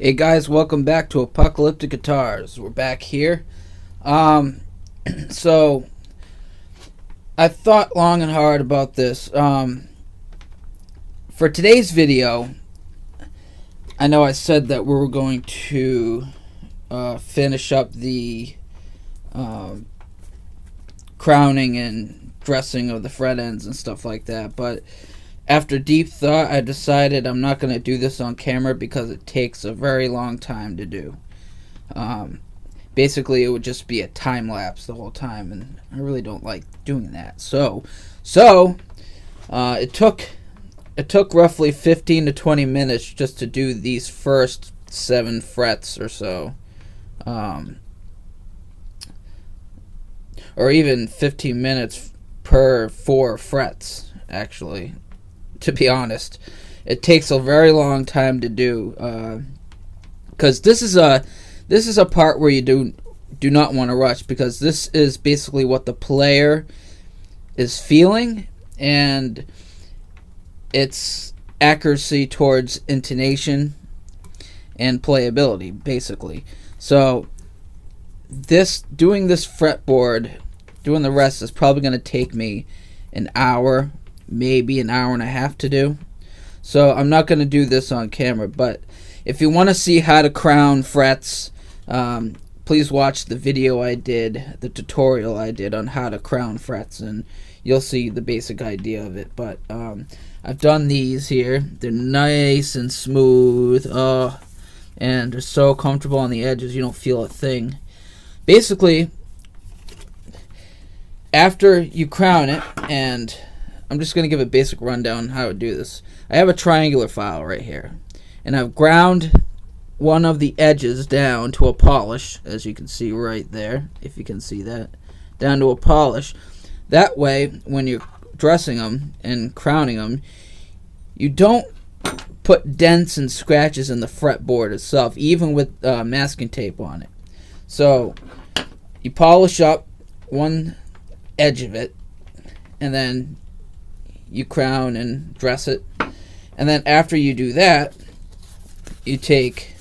Hey guys, welcome back to Apocalyptic Guitars. We're back here. So I thought long and hard about this. For today's video, I know I said that we were going to finish up the crowning and dressing of the fret ends and stuff like that, but after deep thought, I decided I'm not going to do this on camera because it takes a very long time to do. Basically, it would just be a time lapse the whole time, and I really don't like doing that. So it took roughly 15 to 20 minutes just to do these first 7 frets or so, or even 15 minutes per 4 frets, actually. To be honest, it takes a very long time to do, because this is a part where you do not want to rush, because this is basically what the player is feeling, and it's accuracy towards intonation and playability, basically. So doing this fretboard, doing the rest is probably going to take me an hour, maybe an hour and a half to do. So I'm not going to do this on camera, but if you want to see how to crown frets, please watch the video I did, the tutorial I did on how to crown frets, and you'll see the basic idea of it. But I've done these here. They're nice and smooth, and they're so comfortable on the edges you don't feel a thing. Basically, after you crown it, and I'm just going to give a basic rundown on how to do this. I have a triangular file right here, and I've ground one of the edges down to a polish, as you can see right there, if you can see that, down to a polish. That way, when you're dressing them and crowning them, you don't put dents and scratches in the fretboard itself, even with masking tape on it. So you polish up one edge of it, and then you crown and dress it. And then after you do that, you take,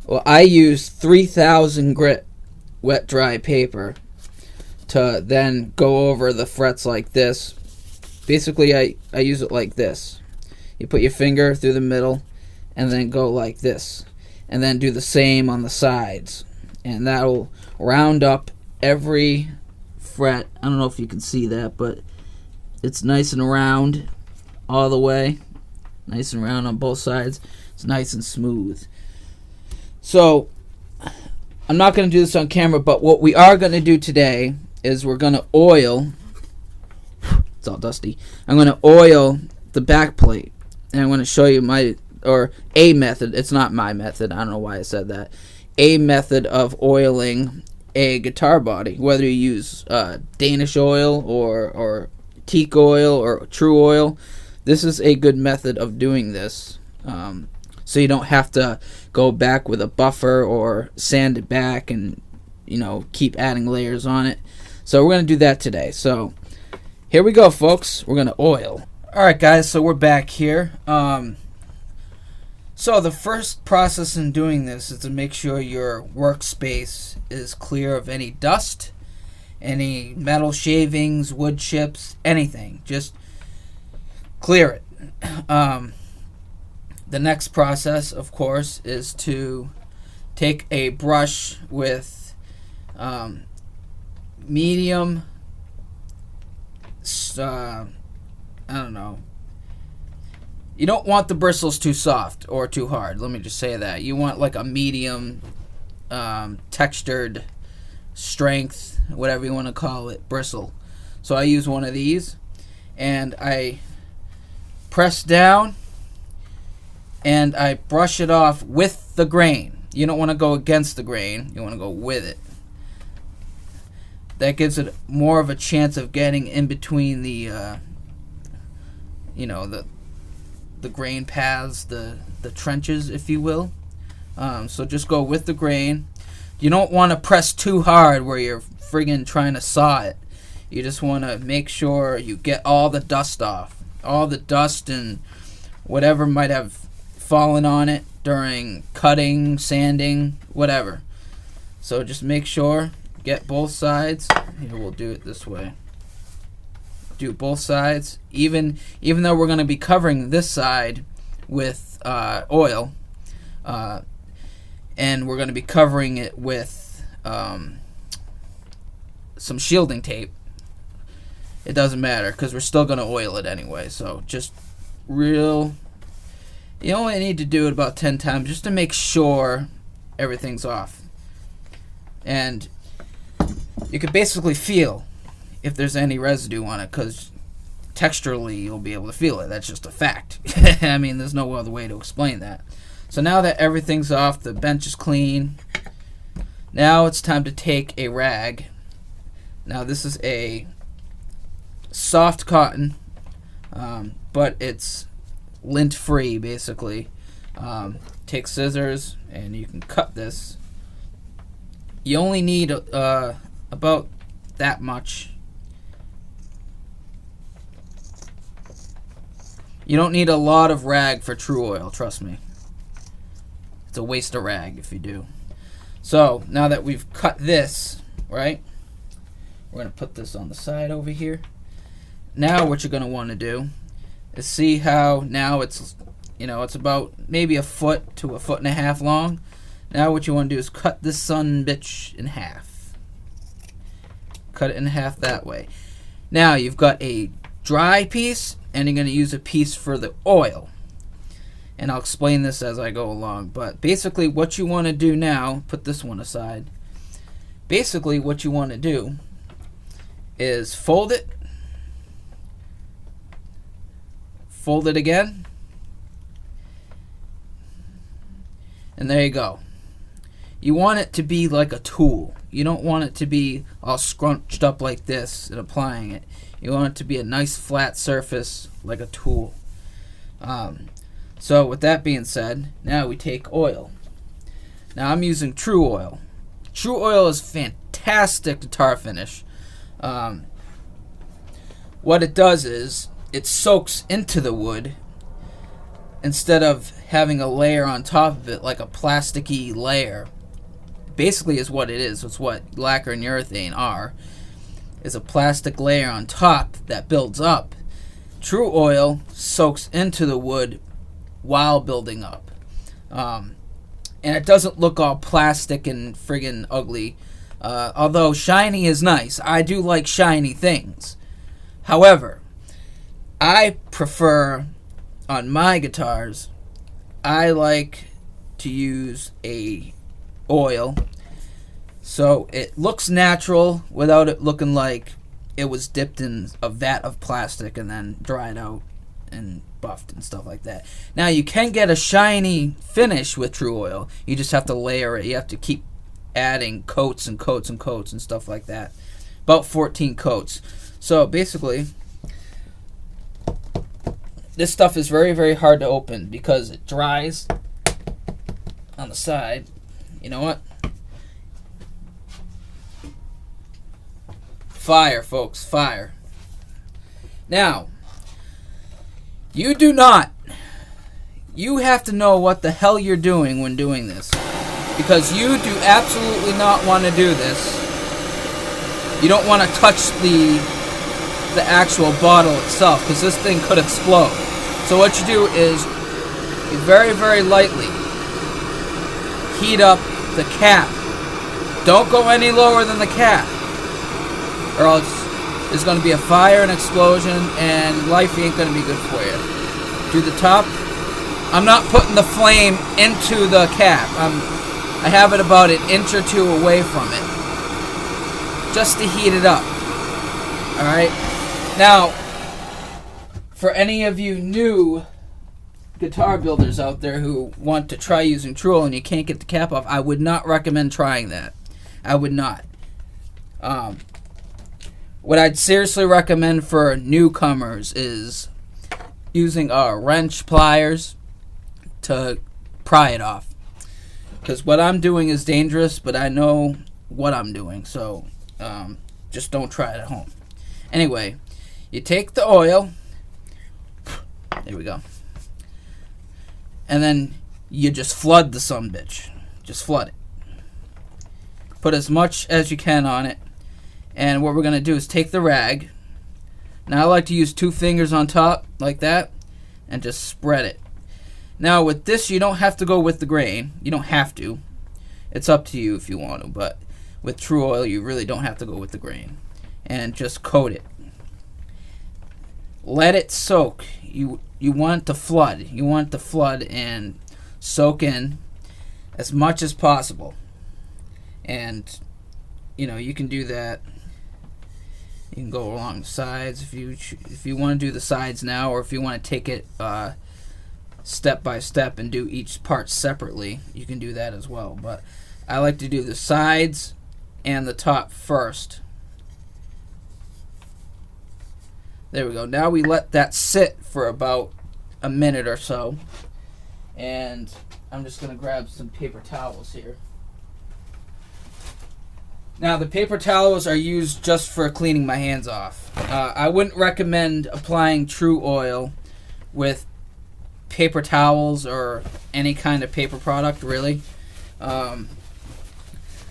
well, I use 3000 grit wet dry paper to then go over the frets like this. Basically, I use it like this. You put your finger through the middle and then go like this, and then do the same on the sides, and that'll round up every fret. I don't know if you can see that, but it's nice and round all the way, nice and round on both sides. It's nice and smooth. So I'm not going to do this on camera, but what we are going to do today is we're going to oil, it's all dusty, I'm going to oil the back plate, and I'm going to show you a method. It's not my method, I don't know why I said that. A method of oiling a guitar body, whether you use Danish oil or teak oil or true oil. This is a good method of doing this, so you don't have to go back with a buffer or sand it back and keep adding layers on it. So we're going to do that today. So here we go, folks. We're going to oil. Alright guys, so we're back here. So the first process in doing this is to make sure your workspace is clear of any dust, any metal shavings, wood chips, anything. Just clear it. The next process, of course, is to take a brush with medium, I don't know. You don't want the bristles too soft or too hard. Let me just say that. You want like a medium textured strength, whatever you want to call it, bristle. So I use one of these, and I press down and I brush it off with the grain. You don't want to go against the grain, you want to go with it. That gives it more of a chance of getting in between the the grain paths, the trenches, if you will. So just go with the grain. You don't want to press too hard where you're friggin' trying to saw it. You just want to make sure you get all the dust off. All the dust and whatever might have fallen on it. during cutting, sanding, whatever. So just make sure, get both sides. Here, we'll do it this way. Do both sides, even though we're going to be covering this side with oil, and we're going to be covering it with some shielding tape. It doesn't matter because we're still going to oil it anyway. So just you only need to do it about 10 times just to make sure everything's off. And you can basically feel if there's any residue on it, because texturally you'll be able to feel it. That's just a fact. I mean, there's no other way to explain that. So now that everything's off, the bench is clean. Now it's time to take a rag. Now this is a soft cotton, but it's lint free basically. Take scissors and you can cut this. You only need about that much. You don't need a lot of rag for true oil, trust me. It's a waste of rag if you do. So now that we've cut this, right, we're going to put this on the side over here. Now what you're going to want to do is see how now it's, it's about maybe a foot to a foot and a half long. Now what you want to do is cut this son bitch in half. Cut it in half that way. Now you've got a dry piece, and you're going to use a piece for the oil. And I'll explain this as I go along. But basically what you want to do now, put this one aside. Basically what you want to do is fold it. Fold it again. And there you go. You want it to be like a tool. You don't want it to be all scrunched up like this and applying it. You want it to be a nice flat surface like a tool. So with that being said, now we take oil. Now I'm using True Oil. True Oil is fantastic guitar finish. What it does is it soaks into the wood instead of having a layer on top of it like a plasticky layer. Basically is what it is. It's what lacquer and urethane are. Is a plastic layer on top that builds up. True Oil soaks into the wood while building up. And it doesn't look all plastic and friggin' ugly. Although shiny is nice. I do like shiny things. However, I prefer, on my guitars, I like to use a oil so it looks natural without it looking like it was dipped in a vat of plastic and then dried out and buffed and stuff like that. Now you can get a shiny finish with True Oil. You just have to layer it. You have to keep adding coats and coats and coats and stuff like that. About 14 coats. So basically, this stuff is very, very hard to open because it dries on the side. You know what? Fire, folks, fire. Now, you have to know what the hell you're doing when doing this. Because you do absolutely not want to do this. You don't want to touch the actual bottle itself, because this thing could explode. So what you do is, you very, very lightly heat up the cap. Don't go any lower than the cap, or else there's going to be a fire and explosion, and life ain't going to be good for you. Do the top. I'm not putting the flame into the cap. I have it about an inch or two away from it, just to heat it up. Alright? Now, for any of you new guitar builders out there who want to try using True Oil and you can't get the cap off, I would not recommend trying that. I would not. What I'd seriously recommend for newcomers is using wrench pliers to pry it off. Because what I'm doing is dangerous, but I know what I'm doing, so just don't try it at home. Anyway, you take the oil. There we go. And then you just flood the sumbitch. Just flood it. Put as much as you can on it. And what we're going to do is take the rag. Now I like to use 2 fingers on top, like that, and just spread it. Now with this, you don't have to go with the grain. You don't have to. It's up to you if you want to, but with True Oil, you really don't have to go with the grain. And just coat it. Let it soak. You want it to flood. You want it to flood and soak in as much as possible. And you can do that. You can go along the sides if you want to do the sides now, or if you want to take it step by step and do each part separately, you can do that as well. But I like to do the sides and the top first. There we go. Now we let that sit for about a minute or so. And I'm just going to grab some paper towels here. Now the paper towels are used just for cleaning my hands off. I wouldn't recommend applying True Oil with paper towels or any kind of paper product, really.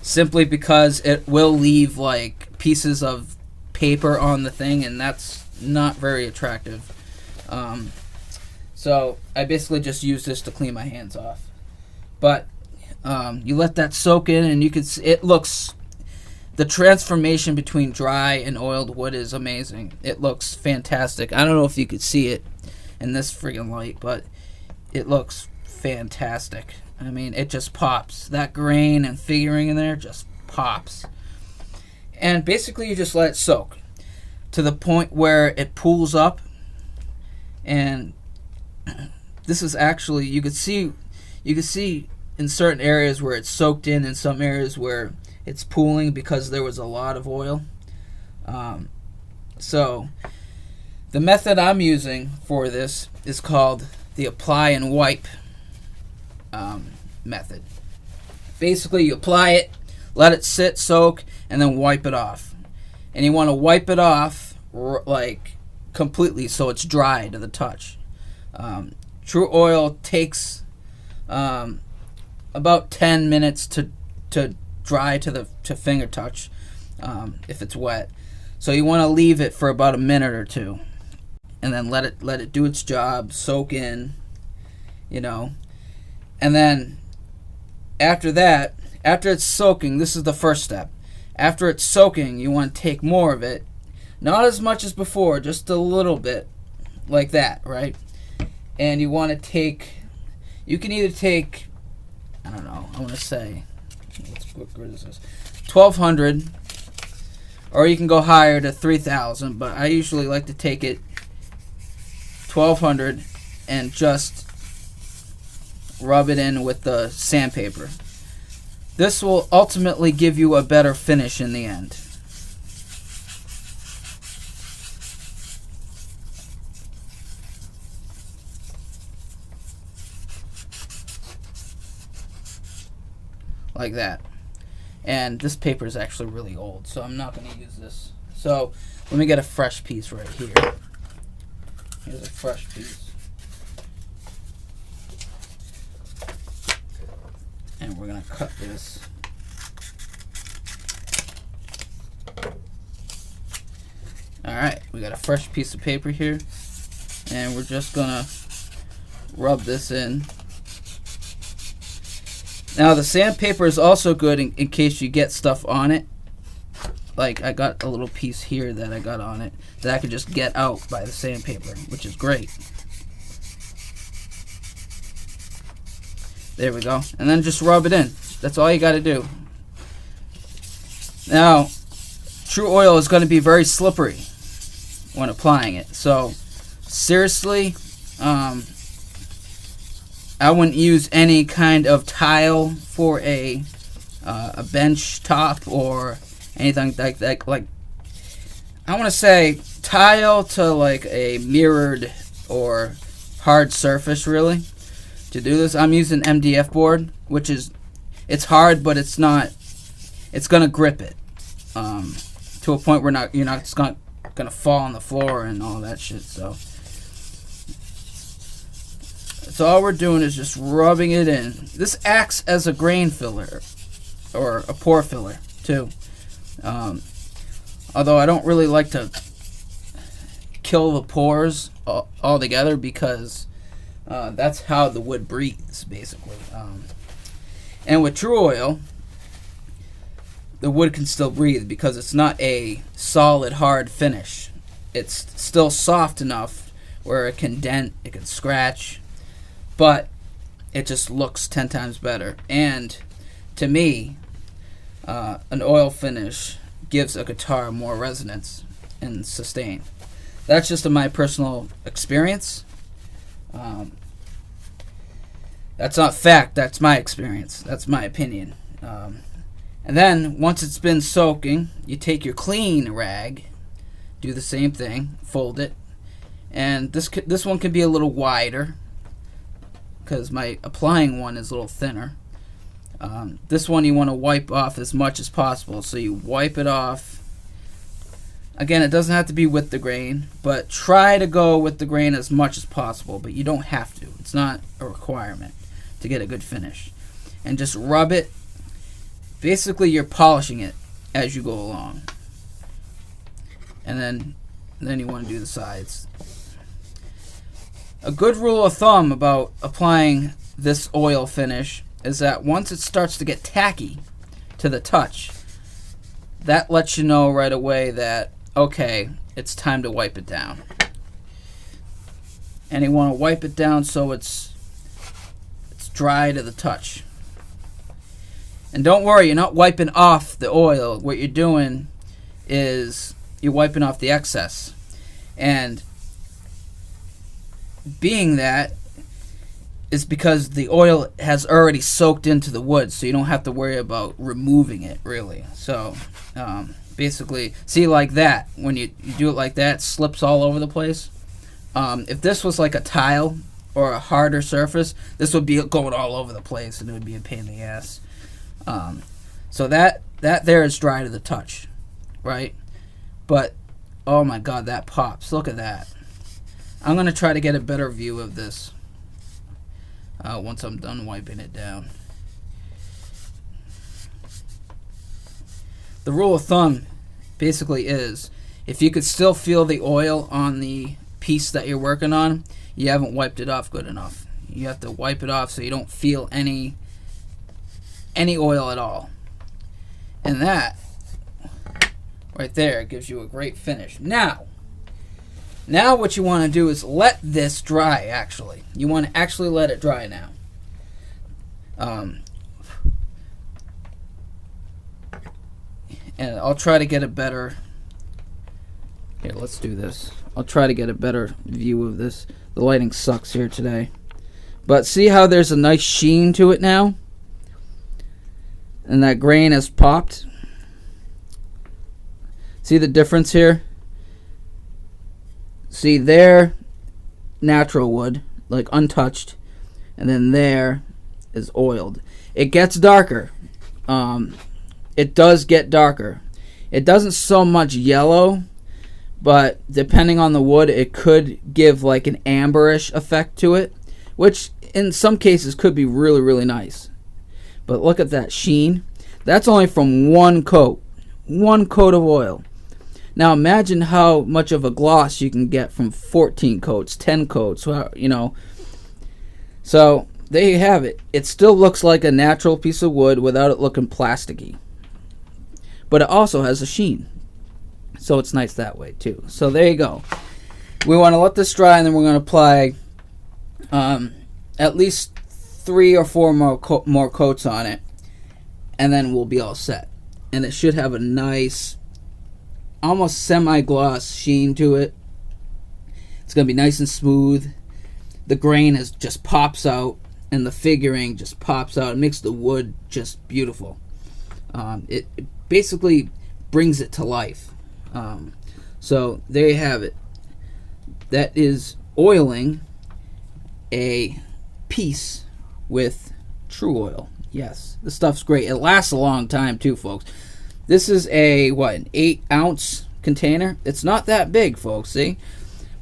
Simply because it will leave like pieces of paper on the thing, and that's not very attractive. So I basically just use this to clean my hands off. But you let that soak in, and you can see it looks. The transformation between dry and oiled wood is amazing. It looks fantastic. I don't know if you could see it in this friggin' light, but it looks fantastic. I mean, it just pops. That grain and figuring in there just pops. And basically you just let it soak to the point where it pools up. And this is actually, you can see in certain areas where it's soaked in some areas where it's pooling because there was a lot of oil. So the method I'm using for this is called the apply and wipe method. Basically, you apply it, let it sit, soak, and then wipe it off. And you want to wipe it off like completely so it's dry to the touch. True Oil takes about 10 minutes to dry to finger touch if it's wet. So you want to leave it for about a minute or two, and then let it do its job, soak in, and then after that, after it's soaking, this is the first step. After it's soaking, you want to take more of it, not as much as before, just a little bit, like that, right? And you want to take, you can either take, I don't know, I want to say, what grid is this? 1200, or you can go higher to 3000, but I usually like to take it 1200 and just rub it in with the sandpaper. This will ultimately give you a better finish in the end. Like that. And this paper is actually really old, so I'm not going to use this. So let me get a fresh piece right here. Here's a fresh piece. And we're going to cut this. Alright, we got a fresh piece of paper here. And we're just going to rub this in. Now the sandpaper is also good in case you get stuff on it. Like I got a little piece here that I got on it that I could just get out by the sandpaper, which is great. There we go. And then just rub it in. That's all you got to do. Now, True Oil is going to be very slippery when applying it. So, seriously, I wouldn't use any kind of tile for a bench top or anything like that. Like, I want to say tile to like a mirrored or hard surface, really. To do this, I'm using MDF board, which is, it's hard, but it's not, it's gonna grip it to a point where you're not just gonna fall on the floor and all that shit. So So all we're doing is just rubbing it in. This acts as a grain filler, or a pore filler, too. Although I don't really like to kill the pores altogether, because that's how the wood breathes, basically. And with true oil, the wood can still breathe because it's not a solid, hard finish. It's still soft enough where it can dent, it can scratch, but it just looks 10 times better. And to me, an oil finish gives a guitar more resonance and sustain. That's just my personal experience. That's not fact, that's my experience. That's my opinion. And then, once it's been soaking, you take your clean rag, do the same thing, fold it, and this one can be a little wider, because my applying one is a little thinner. This one you want to wipe off as much as possible, so you wipe it off. Again, it doesn't have to be with the grain, but try to go with the grain as much as possible, but you don't have to. It's not a requirement to get a good finish. And just rub it. Basically, you're polishing it as you go along. And then you want to do the sides. A good rule of thumb about applying this oil finish is that once it starts to get tacky to the touch, that lets you know right away that, okay, it's time to wipe it down. And you want to wipe it down so it's dry to the touch. And don't worry, you're not wiping off the oil. What you're doing is you're wiping off the excess. And being that is because the oil has already soaked into the wood, so you don't have to worry about removing it, really. So basically, see, like that, when you do it like that, it slips all over the place. If this was like a tile or a harder surface, this would be going all over the place, and it would be a pain in the ass. So that there is dry to the touch, right? But oh my god, that pops. Look at that. I'm going to try to get a better view of this once I'm done wiping it down. The rule of thumb basically is, if you could still feel the oil on the piece that you're working on, you haven't wiped it off good enough. You have to wipe it off so you don't feel any oil at all. And that right there gives you a great finish. Now what you want to do is let this dry. Actually, you want to actually let it dry now. And I'll try to get a better, here, let's do this. I'll try to get a better view of this. The lighting sucks here today, but see how there's a nice sheen to it now, and that grain has popped. See the difference here? See, there, natural wood, like untouched, and then there is oiled. It gets darker. It does get darker. It doesn't so much yellow, but depending on the wood, it could give like an amberish effect to it, which in some cases could be really, really nice. But look at that sheen. That's only from one coat of oil. Now imagine how much of a gloss you can get from 14 coats, 10 coats, you know. So there you have it. It still looks like a natural piece of wood without it looking plasticky. But it also has a sheen. So it's nice that way too. So there you go. We want to let this dry, and then we're going to apply at least 3 or 4 more coats on it. And then we'll be all set. And it should have a nice, almost semi-gloss sheen to it. It's going to be nice and smooth. The grain just pops out, and the figuring just pops out. It makes the wood just beautiful. It basically brings it to life. So there you have it. That is oiling a piece with true oil. Yes, this stuff's great. It lasts a long time too, folks. This is a, an 8-ounce container. It's not that big, folks, see?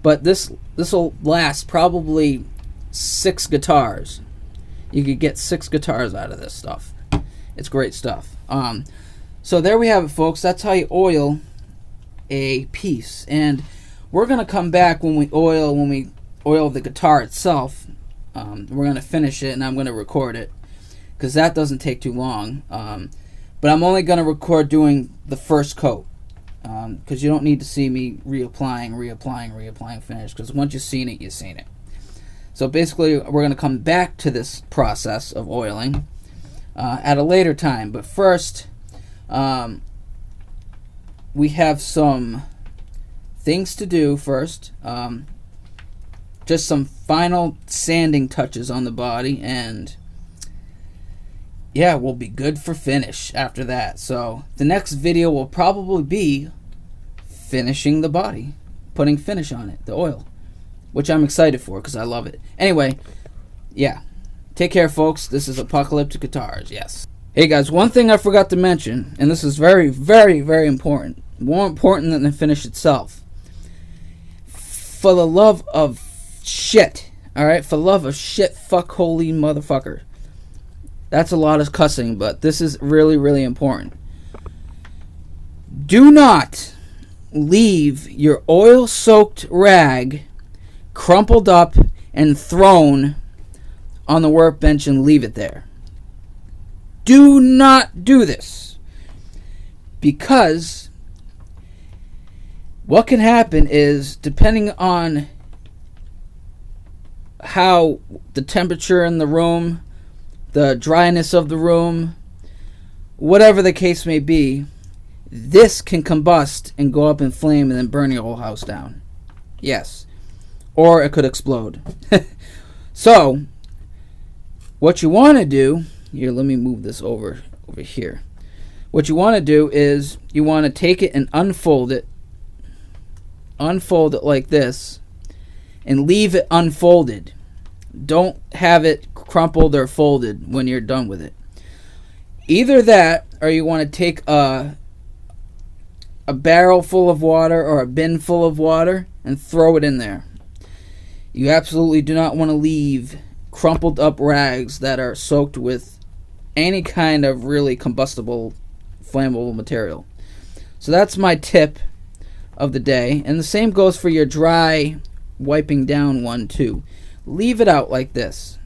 But this will last probably 6 guitars. You could get 6 guitars out of this stuff. It's great stuff. So there we have it, folks. That's how you oil a piece. And we're gonna come back when we oil the guitar itself. We're gonna finish it, and I'm gonna record it because that doesn't take too long. But I'm only gonna record doing the first coat because you don't need to see me reapplying finish, because once you've seen it, you've seen it. So basically, we're gonna come back to this process of oiling at a later time. But first, we have some things to do first. Just some final sanding touches on the body, and yeah, we'll be good for finish after that. So the next video will probably be finishing the body, putting finish on it, the oil, which I'm excited for because I love it. Anyway, yeah, take care, folks. This is Apocalyptic Guitars. Yes. Hey guys, one thing I forgot to mention, and this is very, very, very important, more important than the finish itself. For the love of shit, alright? For the love of shit, fuck, holy motherfucker. That's a lot of cussing, but this is really, really important. Do not leave your oil-soaked rag crumpled up and thrown on the workbench and leave it there. Do not do this, because what can happen is, depending on how the temperature in the room, the dryness of the room, whatever the case may be, this can combust and go up in flame and then burn your whole house down. Yes. Or it could explode. So, what you want to do, here, let me move this over here. What you want to do is, you want to take it and unfold it like this, and leave it unfolded. Don't have it crumpled or folded when you're done with it. Either that, or you want to take a barrel full of water or a bin full of water and throw it in there. You absolutely do not want to leave crumpled up rags that are soaked with any kind of really combustible, flammable material. So that's my tip of the day. And the same goes for your dry wiping down one too. Leave it out like this.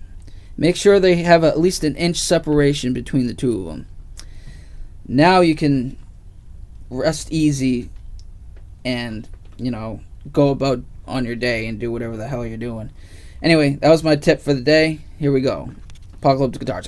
Make sure they have at least an inch separation between the two of them. Now you can rest easy and, go about on your day and do whatever the hell you're doing. Anyway, that was my tip for the day. Here we go. Apocalyptic Guitars.